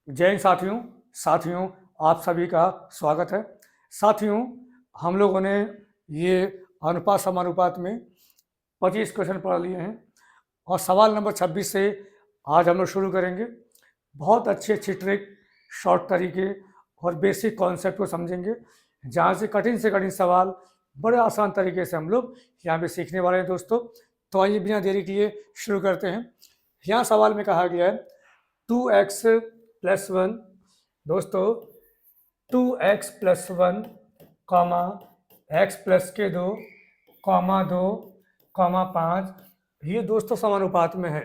जय हिंद साथियों। साथियों, आप सभी का स्वागत है। साथियों, हम लोगों ने ये अनुपात समानुपात में 25 क्वेश्चन पढ़ लिए हैं और सवाल नंबर 26 से आज हम लोग शुरू करेंगे। बहुत अच्छी अच्छी ट्रिक, शॉर्ट तरीके और बेसिक कॉन्सेप्ट को समझेंगे, जहाँ से कठिन सवाल बड़े आसान तरीके से हम लोग यहाँ पे सीखने वाले हैं दोस्तों। तो आइए बिना देरी किए शुरू करते हैं। यहाँ सवाल में कहा गया है 2x प्लस 1। दोस्तों 2x plus 1 comma x plus के 2 कॉमा 2 कॉमा 5, ये दोस्तों समानुपात में है।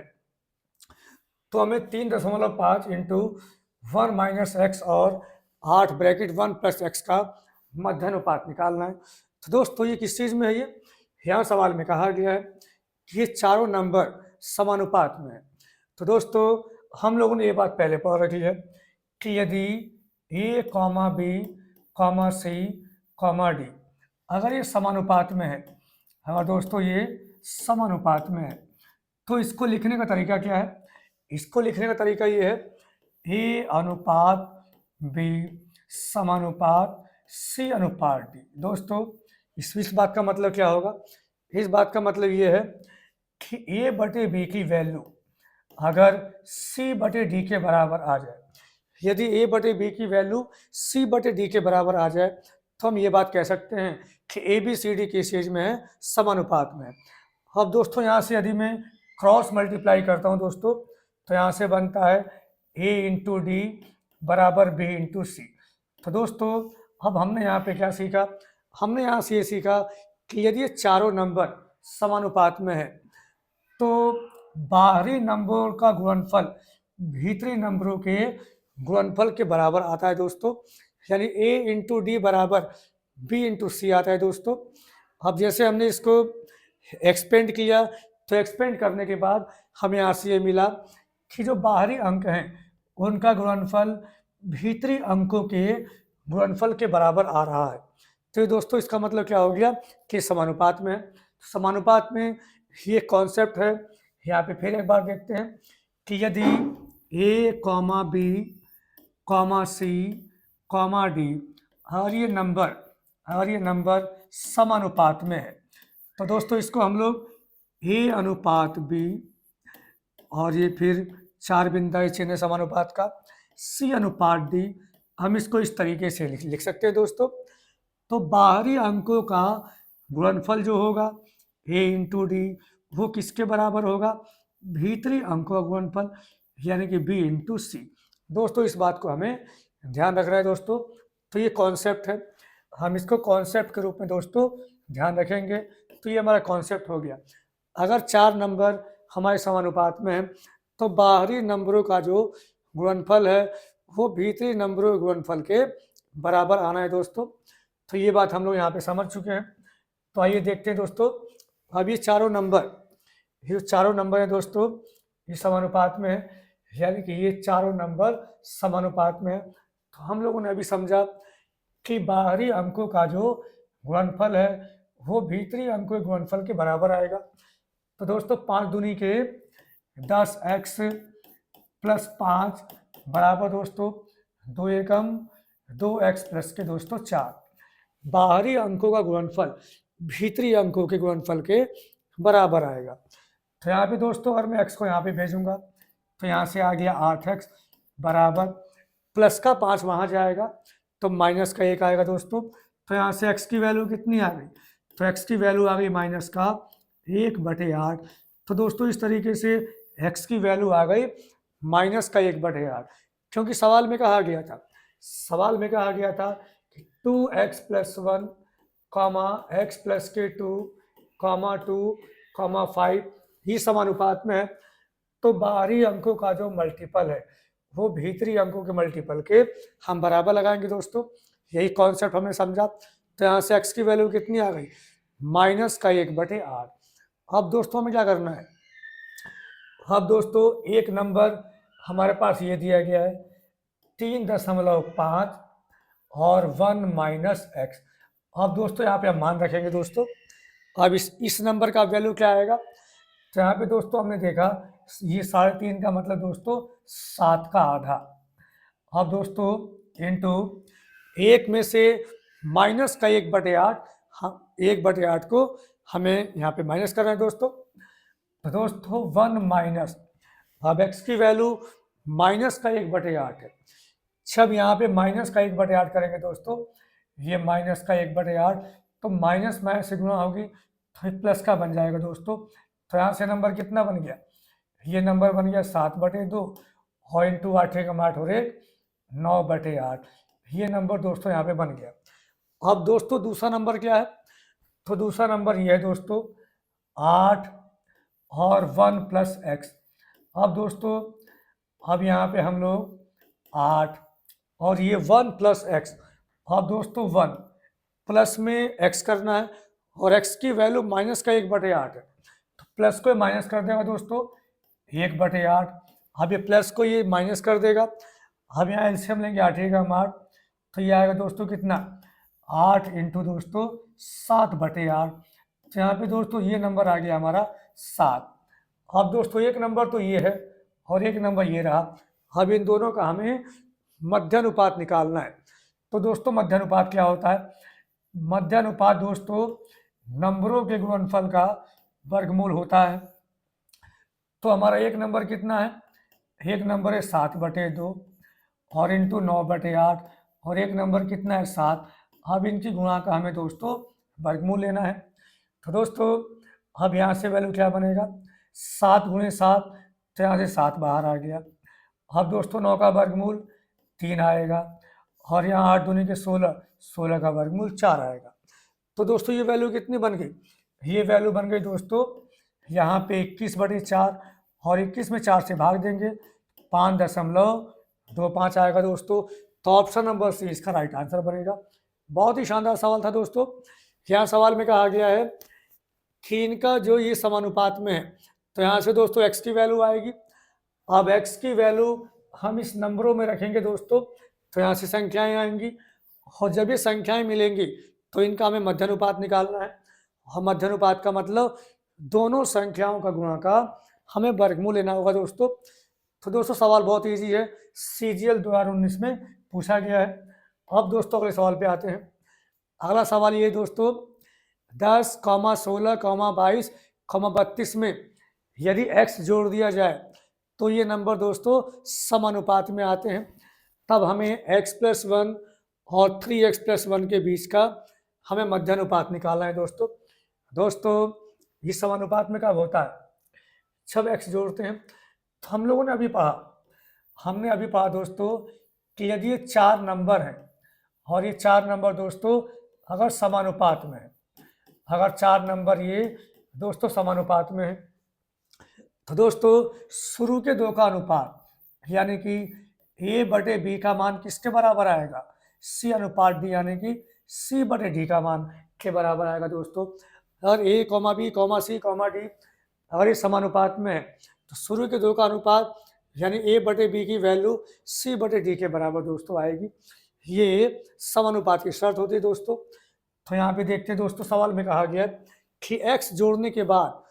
तो हमें 3.5 इंटू 1 माइनस एक्स और 8 ब्रैकेट 1 प्लस एक्स का मध्यानुपात निकालना है। तो दोस्तों ये किस चीज़ में है? ये यहाँ सवाल में कहा गया है कि ये चारों नंबर समानुपात में है। तो दोस्तों हम लोगों ने ये बात पहले पढ़ रखी है कि यदि ए comma B comma C comma D अगर ये समानुपात में है, हमारे दोस्तों ये समानुपात में है, तो इसको लिखने का तरीका क्या है? इसको लिखने का तरीका ये है ए अनुपात बी समानुपात सी अनुपात डी। दोस्तों इस बात का मतलब क्या होगा? इस बात का मतलब ये है कि ए बटे बी की वैल्यू अगर सी बटे डी के बराबर आ जाए, यदि ए बटे बी की वैल्यू सी बटे डी के बराबर आ जाए, तो हम ये बात कह सकते हैं कि ए बी सी डी किस चीज़ में है? समानुपात में है। अब दोस्तों यहाँ से यदि मैं क्रॉस मल्टीप्लाई करता हूँ दोस्तों, तो यहाँ से बनता है ए इंटू डी बराबर बी इंटू सी। तो दोस्तों अब हमने यहाँ पे क्या सीखा? हमने यहाँ से ये सीखा कि यदि ये चारों नंबर समानुपात में है, तो बाहरी नंबरों का गुणनफल भीतरी नंबरों के गुणनफल के बराबर आता है दोस्तों। यानी a इंटू डी बराबर b इंटू सी आता है दोस्तों। अब जैसे हमने इसको एक्सपेंड किया, तो एक्सपेंड करने के बाद हमें यहाँ से ये मिला कि जो बाहरी अंक हैं उनका गुणनफल भीतरी अंकों के गुणनफल के बराबर आ रहा है। तो दोस्तों इसका मतलब क्या हो गया कि समानुपात में है। समानुपात में ये कॉन्सेप्ट है। यहाँ पे फिर एक बार देखते हैं कि यदि ए comma B comma C comma D और ये नंबर समानुपात में है, तो दोस्तों इसको हम लोग ए अनुपात बी और ये फिर 4 बिंदा चिन्ह समानुपात का सी अनुपात डी, हम इसको इस तरीके से लिख सकते हैं दोस्तों। तो बाहरी अंकों का गुणनफल जो होगा ए इंटू डी, वो किसके बराबर होगा? भीतरी अंकों का गुणनफल यानी कि बी इंटू सी। दोस्तों इस बात को हमें ध्यान रखना है दोस्तों। तो ये कॉन्सेप्ट है, हम इसको कॉन्सेप्ट के रूप में दोस्तों ध्यान रखेंगे। तो ये हमारा कॉन्सेप्ट हो गया। अगर 4 नंबर हमारे समानुपात में हैं, तो बाहरी नंबरों का जो गुणनफल है वो भीतरी नंबरों के गुणनफल के बराबर आना है दोस्तों। तो ये बात हम लोग यहाँ पे समझ चुके हैं। तो आइए देखते हैं दोस्तों, अब ये चारों नंबर हैं दोस्तों, ये समानुपात में है, यानी कि ये चारों नंबर समानुपात में है। तो हम लोगों ने अभी समझा कि बाहरी अंकों का जो गुणनफल है वो भीतरी अंकों के गुणनफल के बराबर आएगा। तो दोस्तों 5 दूनी के 10x प्लस 5 बराबर दोस्तों 2 एकम 2x प्लस के दोस्तों 4। बाहरी अंकों का गुणनफल भीतरी अंकों के गुणनफल के बराबर आएगा। तो यहाँ पे दोस्तों अगर मैं x को यहाँ पे भेजूंगा, तो यहाँ से आ गया 8x बराबर प्लस का 5 वहाँ जाएगा तो माइनस का 1 आएगा दोस्तों। तो यहाँ से x की वैल्यू कितनी आ गई? तो x की वैल्यू आ गई माइनस का 1/8। तो दोस्तों इस तरीके से x की वैल्यू आ गई माइनस का 1/8, क्योंकि सवाल में कहा गया था कि 2x plus 1 comma x plus के 2 कॉमा 2 कॉमा 5 ही समानुपात में है। तो बाहरी अंकों का जो मल्टीपल है वो भीतरी अंकों के मल्टीपल के हम बराबर लगाएंगे दोस्तों। यही कॉन्सेप्ट हमने समझा। तो यहाँ से x की वैल्यू कितनी आ गई? माइनस का 1/8। अब दोस्तों हमें क्या करना है? अब दोस्तों एक नंबर हमारे पास ये दिया गया है 3.5 और 1 माइनस एक्स। अब दोस्तों यहाँ पे हम मान रखेंगे दोस्तों। अब इस नंबर का वैल्यू क्या आएगा? तो यहाँ पे दोस्तों हमने देखा ये 3.5 का मतलब दोस्तों 7 का आधा। अब दोस्तों इंटू 1 में से माइनस का 1/8, हम 1/8 को हमें यहाँ पे माइनस करना है दोस्तों। तो दोस्तों 1 माइनस, अब x की वैल्यू माइनस का 1/8 है। जब यहाँ पे माइनस का 1/8 करेंगे दोस्तों, ये माइनस का 1/8, तो माइनस माइनस से गुणा होगी तो प्लस का बन जाएगा दोस्तों। तो यहाँ से नंबर कितना बन गया, ये नंबर बन गया 7/2 और इंटू 8 एकम 8 और 1 9/8। ये नंबर दोस्तों यहाँ पे बन गया। अब दोस्तों दूसरा नंबर क्या है, तो दूसरा नंबर ये है दोस्तों 8 और 1 प्लस एक्स। अब दोस्तों अब यहाँ पे हम लोग 8 और ये 1 प्लस एक्स। अब दोस्तों 1 प्लस में x करना है और x की वैल्यू माइनस का 1/8 है, तो प्लस को माइनस कर देगा दोस्तों 1/8। अब ये प्लस को ये माइनस कर देगा। अब यहाँ एलसीएम लेंगे 8 एकम 8, तो ये आएगा दोस्तों कितना 8 इंटू दोस्तों 7/8। तो यहाँ पे दोस्तों ये नंबर आ गया हमारा 7। अब दोस्तों एक नंबर तो ये है और एक नंबर ये रहा। अब इन दोनों का हमें मध्यानुपात निकालना है। तो दोस्तों मध्यानुपात क्या होता है, मध्यानुपात दोस्तों नंबरों के गुणनफल का वर्गमूल होता है। तो हमारा एक नंबर कितना है, एक नंबर है 7/2 और इंटू 9/8 और एक नंबर कितना है 7। अब इनकी गुणा का हमें दोस्तों वर्गमूल लेना है। तो दोस्तों अब यहाँ से वैल्यू क्या बनेगा, 7 × 7, तो यहाँ से 7 बाहर आ गया। अब दोस्तों 9 का वर्गमूल 3 आएगा और यहाँ 8 दूनी के 16, 16 का वर्गमूल 4 आएगा। तो दोस्तों ये वैल्यू कितनी बन गई, ये वैल्यू बन गई दोस्तों यहाँ पे 21/4 और 21 में 4 से भाग देंगे 5.25 आएगा दोस्तों। तो ऑप्शन नंबर सी इसका राइट आंसर बनेगा। बहुत ही शानदार सवाल था दोस्तों। यहाँ सवाल में कहा गया है कि इनका जो ये समानुपात में है, तो यहाँ से दोस्तों x की वैल्यू आएगी। अब x की वैल्यू हम इस नंबरों में रखेंगे दोस्तों, तो यहाँ से संख्याएं आएंगी और जब ये संख्याएं मिलेंगी तो इनका हमें मध्यानुपात निकालना है। और मध्यानुपात का मतलब दोनों संख्याओं का गुणा का हमें वर्गमूल लेना होगा दोस्तों। तो दोस्तों सवाल बहुत इजी है, CGL 2019 में पूछा गया है। अब दोस्तों अगले सवाल पे आते हैं। अगला सवाल ये दोस्तों 10, 16, 22, 32 में यदि x जोड़ दिया जाए तो ये नंबर दोस्तों समानुपात में आते हैं। तब हमें x+1 और 3x+1 के बीच का हमें मध्यानुपात निकालना है दोस्तों। दोस्तों ये समानुपात में कब होता है, जब x जोड़ते हैं। तो हम लोगों ने अभी पढ़ा दोस्तों कि यदि ये 4 नंबर हैं और ये 4 नंबर दोस्तों अगर समानुपात में है, अगर 4 नंबर ये दोस्तों समानुपात में है, तो दोस्तों शुरू के 2 का अनुपात यानी कि a/b का मान किसके बराबर आएगा, c अनुपात d यानी कि c/d का मान के बराबर आएगा दोस्तों। अगर a, b, c, d अगर ये समानुपात में है तो शुरू के 2 का अनुपात यानी a/b की वैल्यू c/d के बराबर दोस्तों आएगी। ये समानुपात की शर्त होती है दोस्तों। तो यहाँ पे देखते हैं दोस्तों सवाल में कहा गया कि x जोड़ने के बाद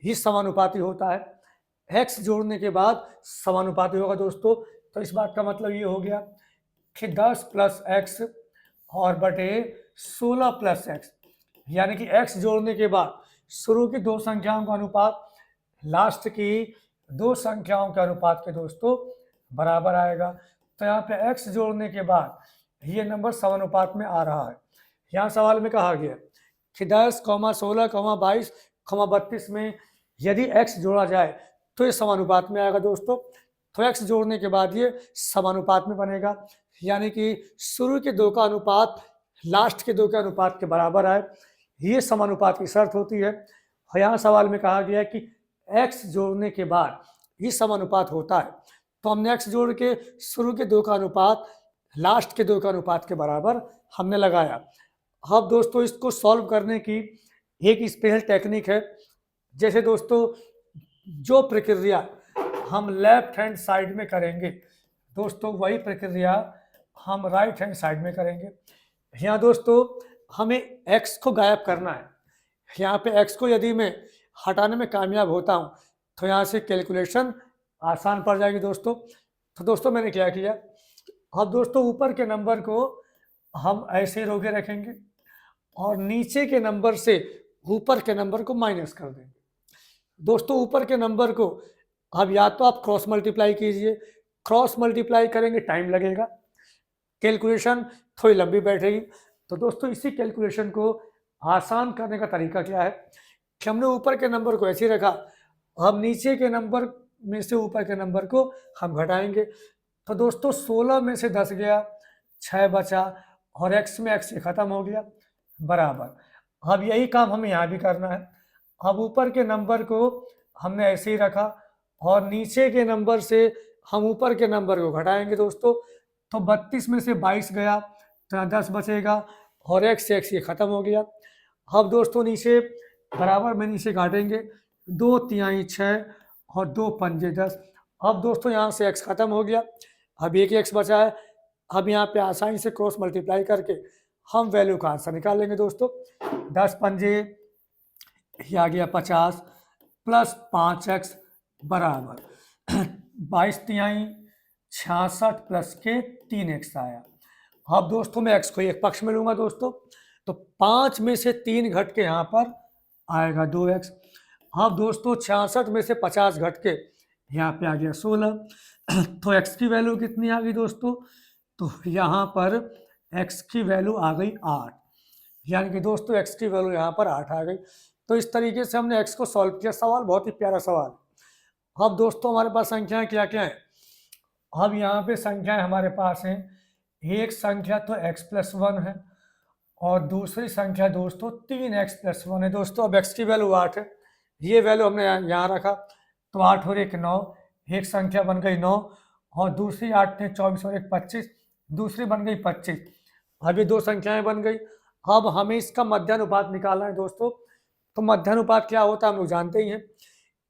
ही समानुपाती होता है। x जोड़ने के बाद समानुपाती होगा दोस्तों। तो इस बात का मतलब ये हो गया कि 10 + x और बटे 16 + x यानी कि x जोड़ने के बाद शुरू की 2 संख्याओं का अनुपात लास्ट की 2 संख्याओं के अनुपात के दोस्तों बराबर आएगा। तो यहाँ पे x जोड़ने के बाद ये नंबर समानुपात में आ रहा है। यहाँ सवाल में कहा गया कि 10, 16, 22, 32 में यदि x जोड़ा जाए तो ये समानुपात में आएगा दोस्तों। तो x जोड़ने के बाद ये समानुपात में बनेगा यानी कि शुरू के 2 का अनुपात लास्ट के 2 के अनुपात के बराबर आए, ये समानुपात की शर्त होती है। और यहाँ सवाल में कहा गया कि x जोड़ने के बाद ये समानुपात होता है। तो हमने x जोड़ के शुरू के 2 का अनुपात लास्ट के 2 का अनुपात के बराबर हमने लगाया। अब दोस्तों इसको सॉल्व करने की एक स्पेशल टेक्निक है। जैसे दोस्तों जो प्रक्रिया हम लेफ्ट हैंड साइड में करेंगे दोस्तों वही प्रक्रिया हम राइट हैंड साइड में करेंगे। यहाँ दोस्तों हमें x को गायब करना है। यहाँ पे x को यदि मैं हटाने में कामयाब होता हूँ तो यहाँ से कैलकुलेशन आसान पड़ जाएगी दोस्तों। तो दोस्तों मैंने क्या किया, अब दोस्तों ऊपर के नंबर को हम ऐसे रोके रखेंगे और नीचे के नंबर से ऊपर के नंबर को माइनस कर देंगे। दोस्तों ऊपर के नंबर को अब या तो आप क्रॉस मल्टीप्लाई कीजिए, क्रॉस मल्टीप्लाई करेंगे टाइम लगेगा, कैलकुलेशन थोड़ी लंबी बैठेगी। तो दोस्तों इसी कैलकुलेशन को आसान करने का तरीका क्या है कि हमने ऊपर के नंबर को ऐसे रखा, अब नीचे के नंबर में से ऊपर के नंबर को हम घटाएंगे। तो दोस्तों 16 में से 10 गया, 6 बचा और x में x से ख़त्म हो गया बराबर। अब यही काम हमें यहाँ भी करना है। अब ऊपर के नंबर को हमने ऐसे ही रखा और नीचे के नंबर से हम ऊपर के नंबर को घटाएंगे दोस्तों। तो 32 में से 22 गया तो 10 बचेगा और x से x ये ख़त्म हो गया। अब दोस्तों नीचे बराबर में नीचे काटेंगे, 2 तिहाई 6 और 2 पंजे 10। अब दोस्तों यहाँ से x ख़त्म हो गया, अब एक x बचा है। अब यहाँ पे आसानी से क्रॉस मल्टीप्लाई करके हम वैल्यू का आंसर निकाल लेंगे दोस्तों। 10 पंजे ये आ गया 50 प्लस 5x बराबर 22 तिहाई 66 प्लस के 3x आया। अब दोस्तों मैं x को एक पक्ष में लूँगा दोस्तों, तो 5 में से 3 घट के यहाँ पर आएगा 2x। अब दोस्तों 66 में से 50 घट के यहाँ पे आ गया 16। तो x की वैल्यू कितनी आ गई दोस्तों? तो यहाँ पर x की वैल्यू आ गई 8, यानी कि दोस्तों x की वैल्यू यहाँ पर 8 आ गई। तो इस तरीके से हमने x को सॉल्व किया। सवाल बहुत ही प्यारा सवाल। अब दोस्तों हमारे पास संख्याएं क्या क्या हैं? अब यहाँ पे संख्याएं हमारे पास हैं, एक संख्या तो x प्लस 1 है और दूसरी संख्या दोस्तों 3x प्लस 1 है दोस्तों। अब x की वैल्यू 8 है, ये वैल्यू हमने यहाँ रखा, तो 8 और 1 9, एक संख्या बन गई 9 और दूसरी 8 थे 24 और 1 25, दूसरी बन गई 25। अब ये दो संख्याएं बन गई। अब हमें इसका मध्यानुपात निकालना है दोस्तों। तो मध्यानुपात क्या होता है हम लोग जानते ही हैं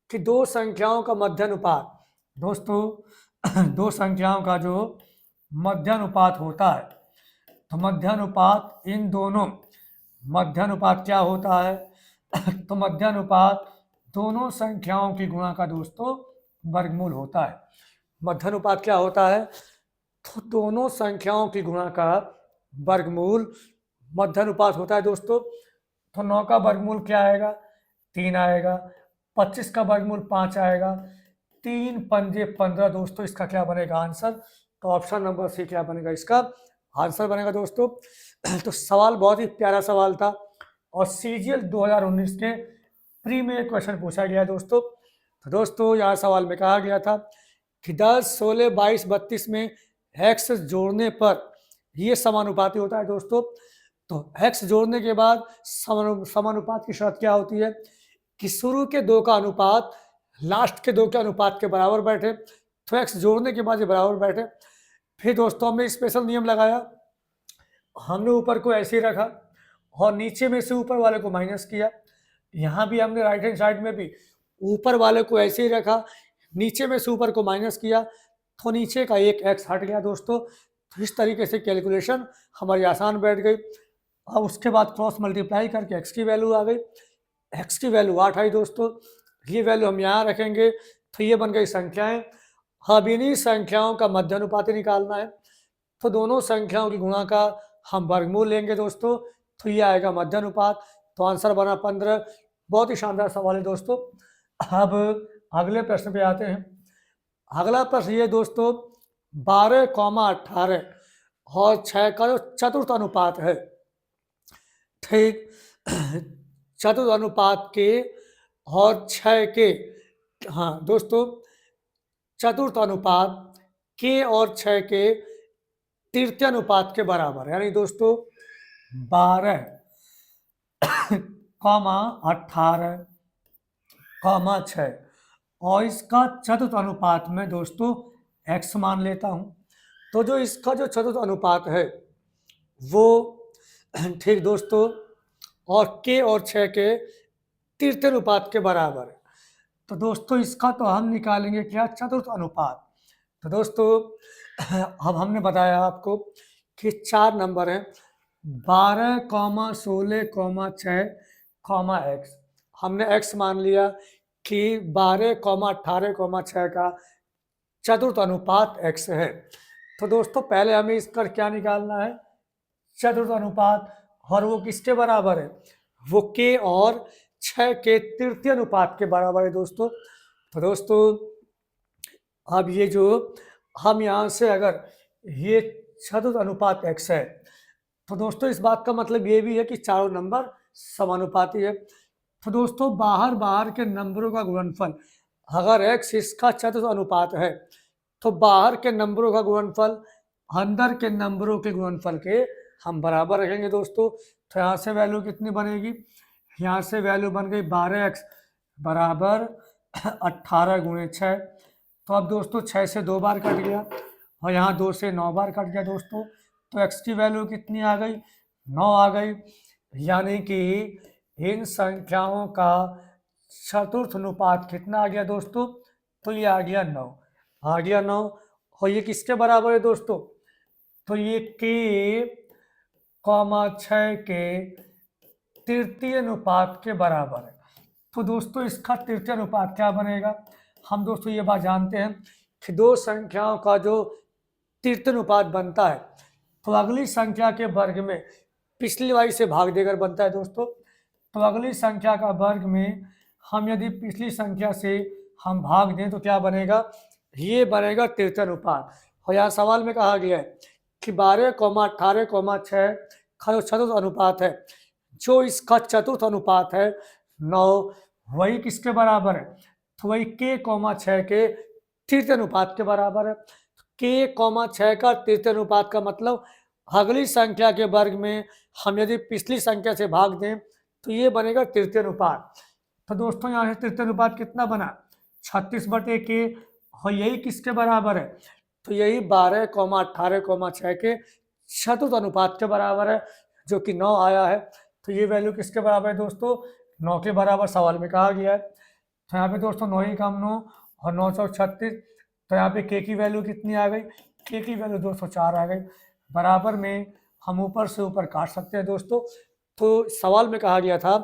कि दो संख्याओं का मध्यानुपात दोस्तों दो संख्याओं का जो मध्यानुपात होता है, तो मध्यानुपात इन दोनों मध्यानुपात क्या होता है तो मध्यानुपात दोनों संख्याओं की गुणा का दोस्तों वर्गमूल होता है। मध्यानुपात क्या होता है? तो दोनों संख्याओं की गुणा का वर्गमूल मध्यानुपात होता है दोस्तों। तो 9 का वर्गमूल क्या आएगा? 3 आएगा। 25 का वर्गमूल 5 आएगा। 3 पंजे 15 दोस्तों, इसका क्या बनेगा आंसर? तो ऑप्शन नंबर सी क्या बनेगा इसका आंसर बनेगा दोस्तों। तो सवाल बहुत ही प्यारा सवाल था और CGL 2019 के प्री में क्वेश्चन पूछा गया दोस्तों। तो दोस्तों यहाँ सवाल में कहा गया था कि 10, 16, 22, 32 में x जोड़ने पर ये समानुपाती होता है दोस्तों। तो x जोड़ने के बाद समानुपात की शर्त क्या होती है कि शुरू के दो का अनुपात लास्ट के दो के अनुपात के बराबर बैठे। तो x जोड़ने के बाद ये बराबर बैठे। फिर दोस्तों हमने स्पेशल नियम लगाया, हमने ऊपर को ऐसे ही रखा और नीचे में से ऊपर वाले को माइनस किया। यहाँ भी हमने राइट हैंड साइड में भी ऊपर वाले को ऐसे ही रखा, नीचे में से ऊपर को माइनस किया, तो नीचे का एक x हट गया दोस्तों। तो इस तरीके से कैलकुलेशन हमारी आसान बैठ गई। अब उसके बाद क्रॉस मल्टीप्लाई करके x की वैल्यू आ गई, x की वैल्यू 8 आई दोस्तों। ये वैल्यू हम यहाँ रखेंगे, तो ये बन गई संख्याएं। अब इन्हीं संख्याओं का मध्यानुपाती निकालना है, तो दोनों संख्याओं की गुणा का हम वर्गमूल लेंगे दोस्तों, तो ये आएगा मध्यानुपात। तो आंसर बना 15। बहुत ही शानदार सवाल है दोस्तों। अब अगले प्रश्न पे आते हैं। अगला प्रश्न ये दोस्तों 12,18 और 6 का जो चतुर्थ अनुपात है, ठीक, चतुर्थ अनुपात के और 6 के, हाँ दोस्तों, चतुर्थ अनुपात के और 6 के तृतीय अनुपात के बराबर, यानी दोस्तों 12, 18, 6 और इसका चतुर्थ अनुपात में दोस्तों x मान लेता हूं। तो जो इसका जो चतुर्थ अनुपात है वो, ठीक दोस्तों, और k और 6 के तृतीय अनुपात के बराबर है। तो दोस्तों इसका तो हम निकालेंगे क्या? चतुर्थ अनुपात। तो दोस्तों अब हमने बताया आपको कि 4 नंबर हैं, 12, 16, 6, x। हमने x मान लिया कि 12, 18, 6 का चतुर्थ अनुपात x है। तो दोस्तों पहले हमें इसका क्या निकालना है, चतुर्थ अनुपात, और वो किसके बराबर है, वो k और 6 के तृतीय अनुपात के बराबर है दोस्तों। तो दोस्तों अब ये जो हम यहाँ से अगर ये चतुर्थ अनुपात x है, तो दोस्तों इस बात का मतलब ये भी है कि चारों नंबर समानुपाती है। तो दोस्तों बाहर के नंबरों का गुणनफल, अगर x इसका चतुर्थ अनुपात है तो बाहर के नंबरों का गुणनफल अंदर के नंबरों के गुणनफल के हम बराबर रखेंगे दोस्तों। तो यहाँ से वैल्यू कितनी बनेगी, यहाँ से वैल्यू बन गई 12x बराबर 18 गुणे 6। तो अब दोस्तों 6 से 2 बार कट गया और यहाँ 2 से 9 बार कट गया दोस्तों। तो x की वैल्यू कितनी आ गई, 9 आ गई। यानी कि इन संख्याओं का चतुर्थ अनुपात कितना आ गया दोस्तों, तो ये आ गया 9, आ गया 9। और ये किसके बराबर है दोस्तों, तो ये k, 6 के तृतीय अनुपात के बराबर है। तो दोस्तों इसका तृतीय अनुपात क्या बनेगा, हम दोस्तों ये बात जानते हैं कि दो संख्याओं का जो तृतीय अनुपात बनता है तो अगली संख्या के वर्ग में पिछली वाली से भाग देकर बनता है दोस्तों। तो अगली संख्या का वर्ग में हम यदि पिछली संख्या से हम भाग दें तो क्या बनेगा, ये बनेगा तृतीय अनुपात। और यहाँ सवाल में कहा गया है कि 12, 18, 6 का जो चतुर्थ अनुपात है, जो इसका चतुर्थ अनुपात है 9, वही किसके बराबर है, तो वही k, 6 के तृतीय अनुपात के बराबर है। k, 6 का तृतीय अनुपात का मतलब अगली संख्या के वर्ग में हम यदि पिछली संख्या से भाग दें तो ये बनेगा तृतीय अनुपात। तो दोस्तों यहाँ से तृतीय अनुपात कितना बना, 36/k, और यही किसके बराबर है, तो यही 12, 18, 6 के चतुर्थ अनुपात के बराबर है, जो कि 9 आया है। तो ये वैल्यू किसके बराबर है दोस्तों, 9 के बराबर सवाल में कहा गया है। तो यहाँ पे दोस्तों 9 ही कम 9 और 9 चौक 36। तो यहाँ पे k की वैल्यू कितनी आ गई, k की वैल्यू दोस्तों 4 आ गई। बराबर में हम ऊपर से ऊपर काट सकते हैं दोस्तों। तो सवाल में कहा गया था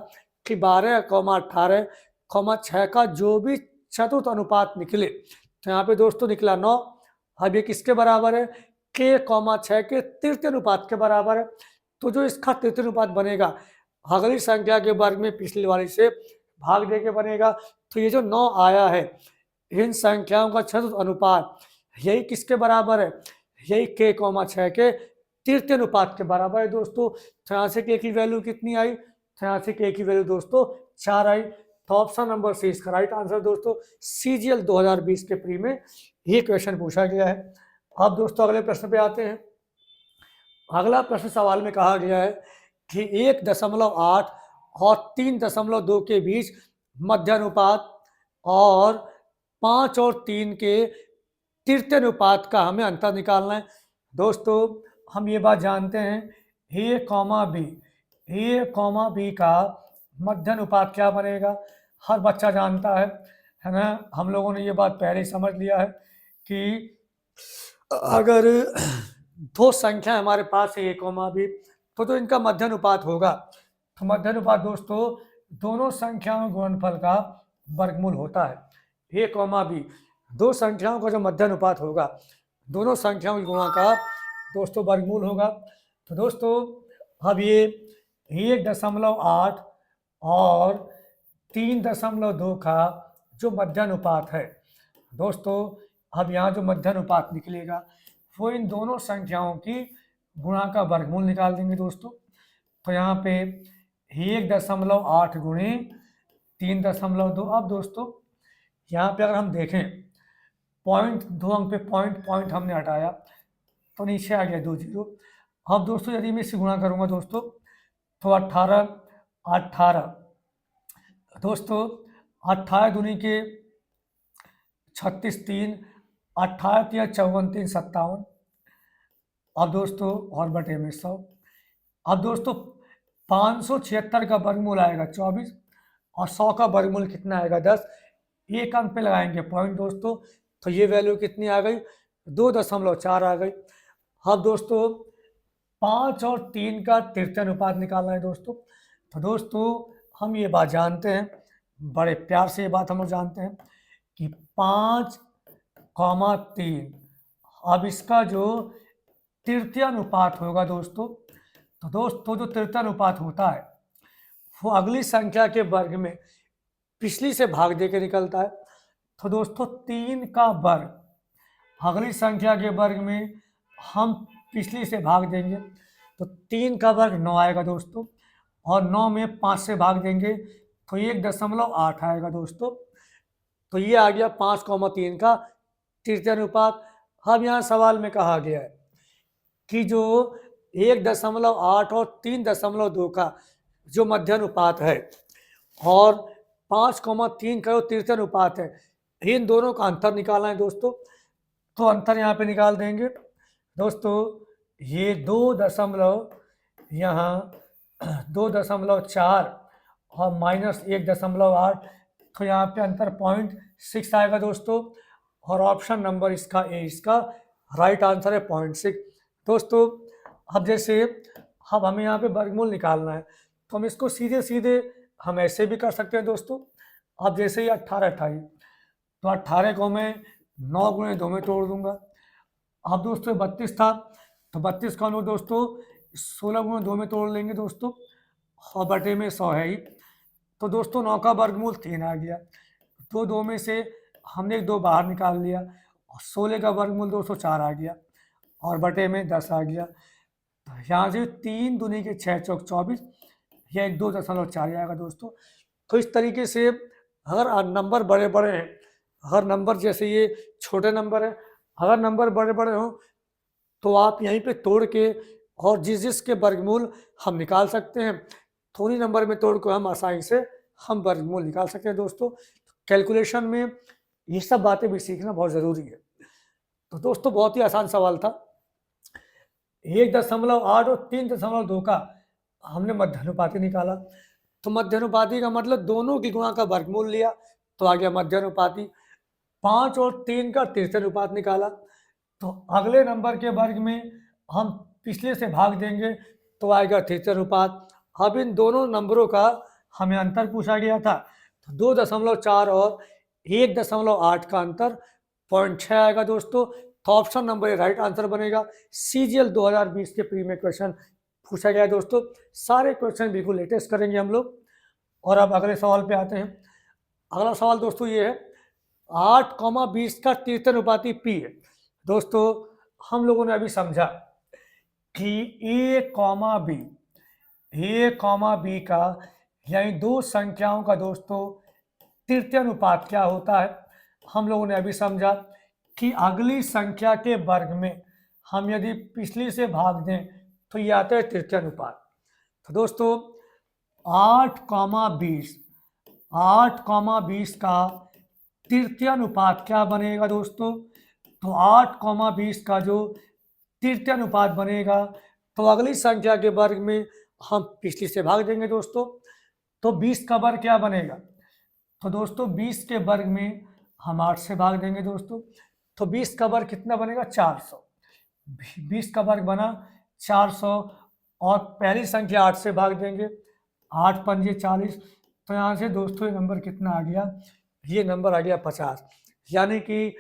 कि 12, 18, 6 का जो भी चतुर्थ अनुपात निकले, तो यहाँ पे दोस्तों निकला 9। अब ये किसके बराबर है, k, 6 के तृतीय अनुपात के बराबर है। तो जो इसका तृतीय अनुपात बनेगा अगली संख्या के वर्ग में पिछली वाली से भाग दे के बनेगा। तो ये जो 9 आया है, इन संख्याओं का चतुर्थ अनुपात यही किसके बराबर है, यही k, 6 के तृतीय अनुपात के बराबर है दोस्तों। तो यहाँ से k की वैल्यू कितनी आई, तो यहाँ से k की वैल्यू दोस्तों 4 आई। तो ऑप्शन नंबर सी इसका राइट आंसर दोस्तों। CGL 2020 के प्री में ये क्वेश्चन पूछा गया है। अब दोस्तों अगले प्रश्न पे आते हैं। अगला प्रश्न सवाल में कहा गया है कि 1.8 और 3.2 के बीच मध्यानुपात और 5 और 3 के तृतीय अनुपात का हमें अंतर निकालना है। दोस्तों हम ये बात जानते हैं a, b का मध्यानुपात क्या बनेगा, हर बच्चा जानता है ना। हम लोगों ने ये बात पहले ही समझ लिया है कि अगर दो संख्या हमारे पास है a, b, तो इनका मध्यानुपात होगा। तो मध्यानुपात दोस्तों दोनों संख्याओं गुणनफल का वर्गमूल होता है। a, b दो संख्याओं का जो मध्यानुपात होगा दोनों संख्याओं की गुणा का दोस्तों वर्गमूल होगा। तो दोस्तों अब ये 1.8 और 3.2 का जो मध्यानुपात है दोस्तों, अब यहाँ जो मध्यानुपात निकलेगा वो इन दोनों संख्याओं की गुणा का वर्गमूल निकाल देंगे दोस्तों। तो यहाँ पे 1.8 गुणे 3.2। अब दोस्तों यहाँ पे अगर हम देखें पॉइंट, 2 अंक पे पॉइंट हमने हटाया तो नीचे आ गया 2 0। अब दोस्तों यदि मैं इससे गुणा करूँगा दोस्तों तो 18 दोस्तों 18 दूनी के 36, 3, 18 या 54, 3, 57। अब दोस्तों और बटे में 100। अब दोस्तों 576 का वर्गमूल आएगा 24 और 100 का वर्गमूल कितना आएगा 10। एक अंक पे लगाएंगे पॉइंट दोस्तों, तो ये वैल्यू कितनी आ गई 2.4 आ गई। अब दोस्तों 5 और 3 का तृतीय अनुपात निकालना है दोस्तों। तो दोस्तों हम ये बात जानते हैं, बड़े प्यार से ये बात हम लोग जानते हैं कि 5, 3 अब इसका जो तृतीय अनुपात होगा दोस्तों, तो दोस्तों जो तृतीय अनुपात होता है वो अगली संख्या के वर्ग में पिछली से भाग दे के निकलता है। तो दोस्तों 3 का वर्ग अगली संख्या के वर्ग में हम पिछली से भाग देंगे, तो 3 का वर्ग 9 आएगा दोस्तों, और 9 में 5 से भाग देंगे तो 1.8 आएगा दोस्तों। तो ये आ गया 5,3 का तृतीय अनुपात। अब यहाँ सवाल में कहा गया है कि जो 1.8 और 3.2 का जो मध्य अनुपात है और 5,3 का जो तृतीय अनुपात है, इन दोनों का अंतर निकालना है दोस्तों। तो अंतर यहाँ पे निकाल देंगे दोस्तों। ये 2.4 और -1.8, तो यहाँ पे अंतर 0.6 आएगा दोस्तों, और ऑप्शन नंबर इसका ए इसका राइट आंसर है 0.6 दोस्तों। अब जैसे अब हमें यहाँ पे वर्गमूल निकालना है, तो हम इसको सीधे सीधे हम ऐसे भी कर सकते हैं दोस्तों। अब जैसे ही 18 28, तो 18 को मैं 9 गुणे 2 में तोड़ दूंगा। अब दोस्तों 32 था, तो 32 का दोस्तों 16 गुणे 2 में तोड़ लेंगे दोस्तों, और बटे में 100 है ही। तो दोस्तों 9 का वर्गमूल 3 आ गया, तो 2 में से हमने 2 बाहर निकाल लिया, और 16 का वर्गमूल 204 आ गया, और बटे में 10 आ गया। तो यहाँ से 3 दूनी के 6 चौक 24, यह 2.4 आएगा दोस्तों। तो इस तरीके से अगर नंबर बड़े बड़े हैं, अगर नंबर जैसे ये छोटे नंबर है, अगर नंबर बड़े बड़े हों तो आप यहीं पे तोड़ के और जिसके वर्गमूल हम निकाल सकते हैं, थोड़ी नंबर में तोड़ कर हम आसानी से हम वर्गमूल निकाल सकते हैं दोस्तों। कैलकुलेशन में ये सब बातें भी सीखना बहुत ज़रूरी है। तो दोस्तों बहुत ही आसान सवाल था। 1.8 और 3.2 का हमने मध्यानुपाती निकाला। तो मध्यानुपाती का मतलब दोनों की गुणा का वर्गमूल लिया, तो आ गया मध्यानुपाती। 5 और 3 का तृतीय अनुपात निकाला, तो अगले नंबर के वर्ग में हम पिछले से भाग देंगे तो आएगा तृतीय अनुपात। अब इन दोनों नंबरों का हमें अंतर पूछा गया था, तो 2.4 और 1.8 का अंतर 0.6 आएगा दोस्तों। तो option number A right answer बनेगा। CGL 2020 के प्री में क्वेश्चन पूछा गया दोस्तों। सारे क्वेश्चन बिल्कुल लेटेस्ट करेंगे हम लोग। और अब अगले सवाल पे आते हैं। अगला सवाल दोस्तों ये है, 8,20 का तृतीय अनुपाती P है दोस्तों। हम लोगों ने अभी समझा कि A, B का यानी दो संख्याओं का दोस्तों तृतीय अनुपात क्या होता है। हम लोगों ने अभी समझा कि अगली संख्या के वर्ग में हम यदि पिछली से भाग दें तो ये आता है तृतीय अनुपात। तो दोस्तों 8,20 का तृतीय अनुपात क्या बनेगा दोस्तों। तो 8,20 का जो तृतीय अनुपात बनेगा, तो अगली संख्या के वर्ग में हम पिछली से भाग देंगे दोस्तों। तो 20 का वर्ग क्या बनेगा, तो दोस्तों 20 के वर्ग में हम 8 से भाग देंगे दोस्तों। तो 20 का वर्ग कितना बनेगा, 400। 20 का वर्ग बना 400, और पहली संख्या 8 से भाग देंगे, 8 पंजे 40। तो यहाँ से दोस्तों ये नंबर कितना आ गया, ये नंबर आ गया 50। यानी कि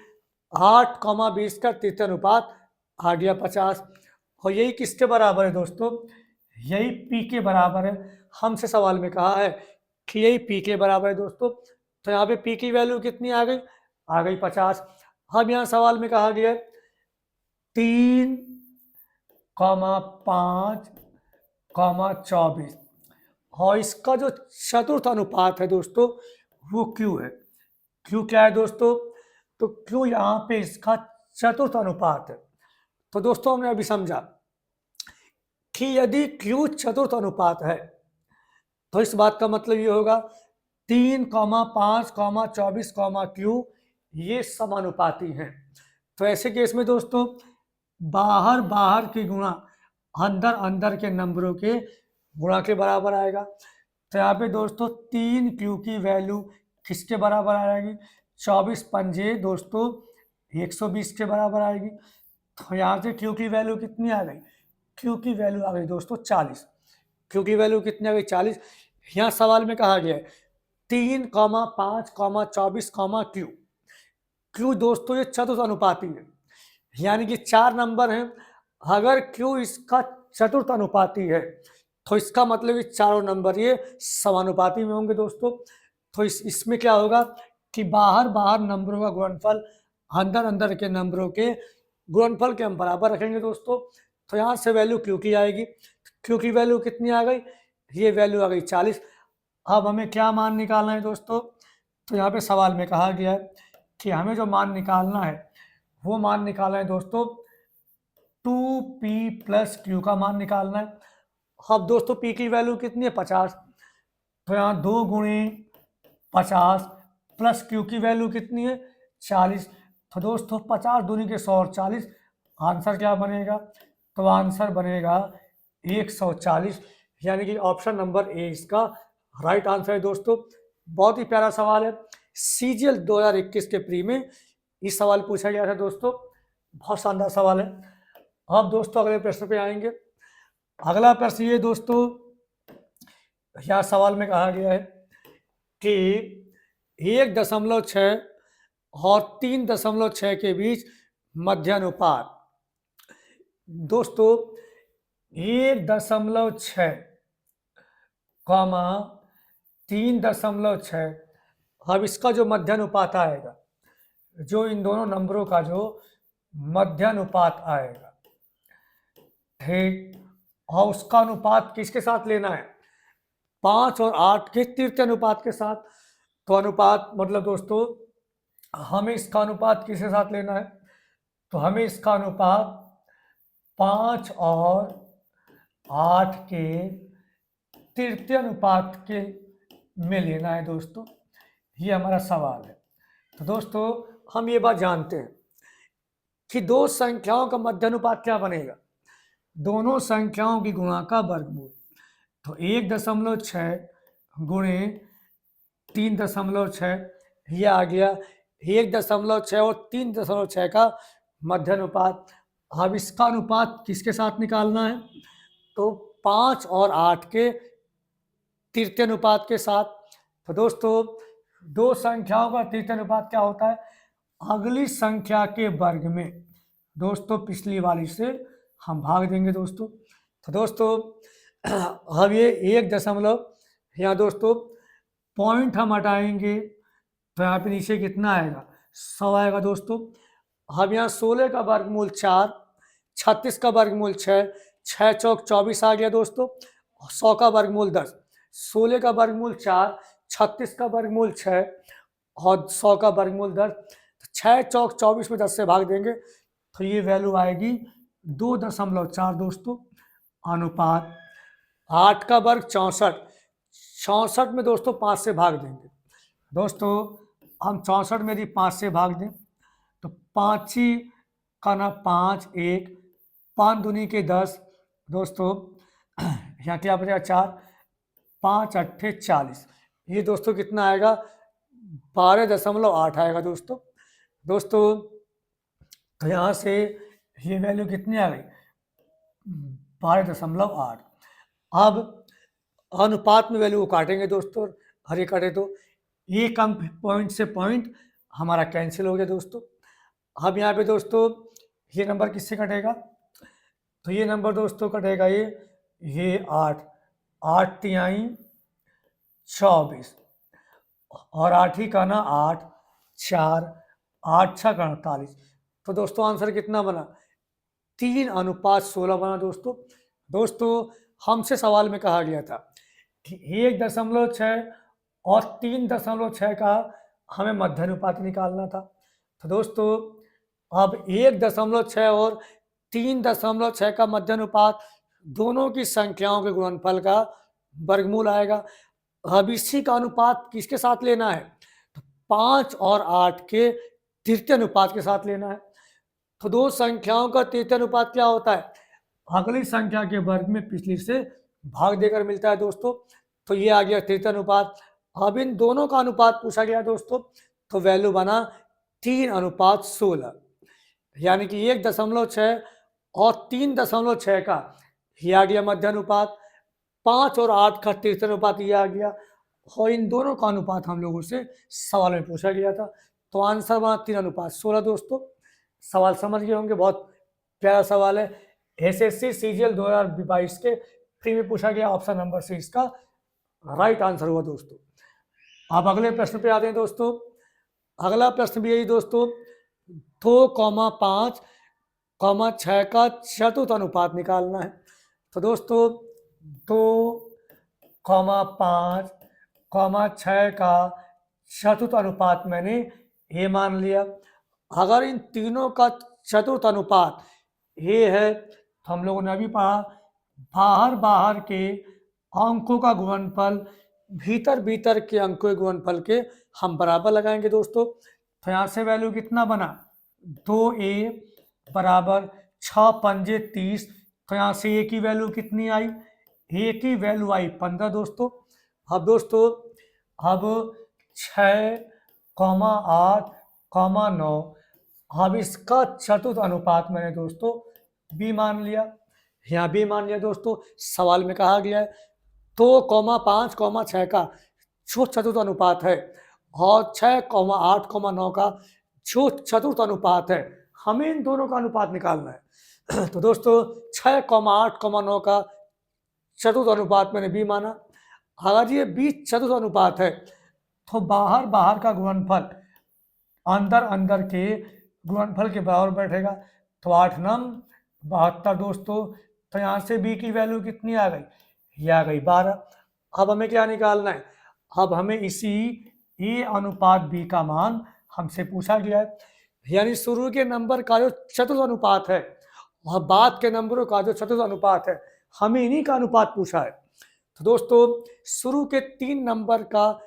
8,20 का तृतीय अनुपात आ गया 50। और यही किसके बराबर है दोस्तों, यही P के बराबर है। हमसे सवाल में कहा है कि यही P के बराबर है दोस्तों। तो यहाँ पे P की वैल्यू कितनी आ गई 50। अब यहाँ सवाल में कहा गया 3,5,24, और इसका जो चतुर्थ अनुपात है दोस्तों वो Q है। Q क्या है दोस्तों, तो Q यहाँ पे इसका चतुर्थ अनुपात है। तो दोस्तों हमने अभी समझा कि यदि Q चतुर्थ अनुपात है तो इस बात का मतलब ये होगा 3,5,24, Q ये समानुपाती हैं। तो ऐसे केस में दोस्तों बाहर की गुणा अंदर के नंबरों के गुणा के बराबर आएगा। तो यहाँ पे दोस्तों 3Q की वैल्यू किसके बराबर आ जाएगी, 24 पंजे दोस्तों 120 के बराबर आएगी। तो यहाँ से Q की वैल्यू कितनी आ गई, Q की वैल्यू आ गई दोस्तों 40। Q की वैल्यू कितनी आ गई 40। यहाँ सवाल में कहा गया है 3,5,24, Q दोस्तों ये चतुर्थ अनुपाती है। यानी कि 4 नंबर हैं। अगर Q इसका चतुर्थ अनुपाती है तो इसका मतलब ये चारों नंबर ये समानुपाती में होंगे दोस्तों। तो इसमें क्या होगा कि बाहर बाहर नंबरों का गुणनफल अंदर अंदर के नंबरों के गुणनफल के हम बराबर रखेंगे दोस्तों। तो यहाँ से वैल्यू Q की आएगी। Q की वैल्यू कितनी आ गई, ये वैल्यू आ गई 40। अब हमें क्या मान निकालना है दोस्तों, तो यहाँ पे सवाल में कहा गया है कि हमें जो मान निकालना है वो मान निकालना है दोस्तों 2p प्लस Q का मान निकालना है। अब दोस्तों P की वैल्यू कितनी है 50, तो यहाँ 2 गुणे 50 प्लस Q की वैल्यू कितनी है 40। तो दोस्तों 50 दूनी के 100 और 40, आंसर क्या बनेगा, तो आंसर बनेगा 140। यानी कि ऑप्शन नंबर ए इसका राइट आंसर है दोस्तों। बहुत ही प्यारा सवाल है, CGL 2021 के प्री में इस सवाल पूछा गया था दोस्तों, बहुत शानदार सवाल है। अब दोस्तों अगले प्रश्न पे आएंगे। अगला प्रश्न ये दोस्तों, यहाँ सवाल में कहा गया है कि 1.6 और 3.6 के बीच मध्यानुपात। दोस्तों 1.6 कॉमा 3.6, अब इसका जो मध्यानुपात आएगा, जो इन दोनों नंबरों का जो मध्यानुपात आएगा, ठीक, और उसका अनुपात किसके साथ लेना है, 5 और 8 के तृतीय अनुपात के साथ। तो अनुपात मतलब दोस्तों हमें इसका अनुपात किसके साथ लेना है, तो हमें इसका अनुपात 5 और 8 के तृतीय अनुपात के में लेना है दोस्तों। ये हमारा सवाल है। तो दोस्तों हम ये बात जानते हैं कि दो संख्याओं का मध्यानुपात क्या बनेगा, दोनों संख्याओं की गुणा का वर्गमूल। तो 1.6 गुणे 3.6, ये आ गया 1.6 और 3.6 का मध्यानुपात। अब इसका अनुपात किसके साथ निकालना है, तो 5 और 8 के तृतीय अनुपात के साथ। तो दोस्तों दो संख्याओं का तृतीय अनुपात क्या होता है, अगली संख्या के वर्ग में दोस्तों पिछली वाली से हम भाग देंगे दोस्तों। तो दोस्तों अब ये 1 यहाँ दोस्तों पॉइंट हम हटाएंगे तो यहाँ पे नीचे कितना आएगा 100 आएगा दोस्तों। अब यहाँ 16 का वर्गमूल 4, 36 का वर्गमूल 6, 6 चौक 24 आ गया दोस्तों। 100 का वर्गमूल 10, 16 का वर्गमूल 4, 36 का वर्गमूल 6 और 100 का वर्गमूल 10। 6 चौक 24 में 10 से भाग देंगे तो ये वैल्यू आएगी 2.4 दोस्तों। अनुपात 8 का वर्ग 64, 64 में दोस्तों 5 से भाग देंगे दोस्तों। हम 64 में यदि 5 से भाग दें तो 5 का ना 5, 1, 5 दूनी के 10 दोस्तों, यहाँ क्या बचेगा 4, 5 अट्ठे 40। ये दोस्तों कितना आएगा 12.8 आएगा दोस्तों। दोस्तों तो यहाँ से ये वैल्यू कितनी आ गई 12.8। अब अनुपात में वैल्यू को काटेंगे दोस्तों, हर एक काटे तो ये कम पॉइंट से पॉइंट हमारा कैंसिल हो गया दोस्तों। अब यहाँ पे दोस्तों ये नंबर किससे कटेगा, तो ये नंबर दोस्तों कटेगा ये 8, 8 तिहाई 24 और 8 ही का ना 8, 4, 8 6 का 48। तो दोस्तों आंसर कितना बना 3:16 बना दोस्तों। दोस्तों हमसे सवाल में कहा गया था कि 1.6 और 3.6 का हमें मध्यानुपात निकालना था। तो दोस्तों अब 1.6 और 3.6 का मध्यानुपात दोनों की संख्याओं के गुणनफल का वर्गमूल आएगा। अब इसी का अनुपात किसके साथ लेना है, तो 5 और 8 के तृतीय अनुपात के साथ लेना है। तो दो संख्याओं का तृतीय अनुपात क्या होता है, अगली संख्या के वर्ग में पिछली से भाग देकर मिलता है दोस्तों। तो ये आ गया तृतीय अनुपात। अब इन दोनों का अनुपात पूछा गया दोस्तों, तो वैल्यू बना 3:16, यानी कि 1.6 और 3.6 का ये आ गया मध्यानुपात, 5 और 8 का तृतीय अनुपात ये आ गया, और इन दोनों का अनुपात हम लोगों से सवाल में पूछा गया था। तो आंसर बना 3:16 दोस्तों। सवाल समझ गए होंगे, बहुत प्यारा सवाल है। एसएससी सीजीएल 2022 के फ्री में पूछा गया, ऑप्शन नंबर सी इसका राइट आंसर हुआ दोस्तों। अब अगले प्रश्न पे आते हैं दोस्तों। अगला प्रश्न भी यही दोस्तों, 2,5,6 का चतुर्थ अनुपात निकालना है। तो दोस्तों 2,5,6 का चतुर्थ अनुपात मैंने ये मान लिया। अगर इन तीनों का चतुर्थ अनुपात ये है तो हम लोगों ने अभी पढ़ा, बाहर बाहर के अंकों का गुणनफल भीतर भीतर के अंकों के गुणनफल के हम बराबर लगाएंगे दोस्तों। तो यहाँ से वैल्यू कितना बना, 2a बराबर 6 पंजे 30। तो यहाँ से a की वैल्यू कितनी आई, a की वैल्यू आई 15 दोस्तों। अब दोस्तों अब 6,8,9, अब इसका चतुर्थ अनुपात मैंने दोस्तों b मान लिया, यहाँ b मान लिया दोस्तों। सवाल में कहा गया है 2,5,6 का जो चतुर्थ अनुपात है और 6,8,9 का जो चतुर्थ अनुपात है, हमें इन दोनों का अनुपात निकालना है। तो दोस्तों 6,8,9 का चतुर्थ अनुपात मैंने b माना। अगर ये b चतुर्थ अनुपात है तो बाहर बाहर का गुणनफल अंदर अंदर के गुणनफल के बराबर बैठेगा। तो 8 नम 72 दोस्तों। तो यहाँ से b की वैल्यू कितनी आ गई, ये आ गई 12। अब हमें क्या निकालना है, अब हमें इसी a अनुपात b का मान हमसे पूछा गया है, यानी शुरू के नंबर का जो चतुर्थ अनुपात है और बाद के नंबरों का जो चतुर्थ अनुपात है, हमें इन्हीं का अनुपात पूछा है। तो दोस्तों शुरू के 3 नंबर का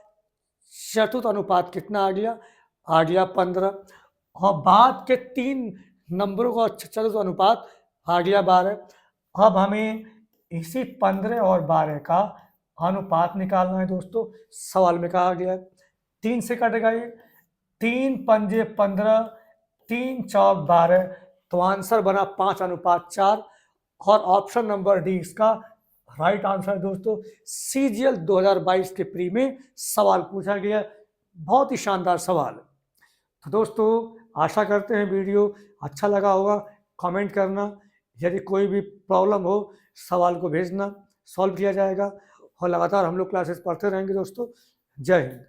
चतुर्थ अनुपात कितना आ गया 15, और बाद के 3 नंबरों का चतुर्थ अनुपात आ गया 12। अब हमें इसी 15 और 12 का अनुपात निकालना है दोस्तों। सवाल में कहा गया है 3 से कटेगा ये, 3 पंजे 15, 3 चौक 12, तो आंसर बना 5:4। और ऑप्शन नंबर डी इसका राइट आंसर है दोस्तों। सीजीएल 2022 के प्री में सवाल पूछा गया, बहुत ही शानदार सवाल। तो दोस्तों आशा करते हैं वीडियो अच्छा लगा होगा, कमेंट करना, यदि कोई भी प्रॉब्लम हो सवाल को भेजना, सॉल्व किया जाएगा। और लगातार हम लोग क्लासेस पढ़ते रहेंगे दोस्तों। जय हिंद।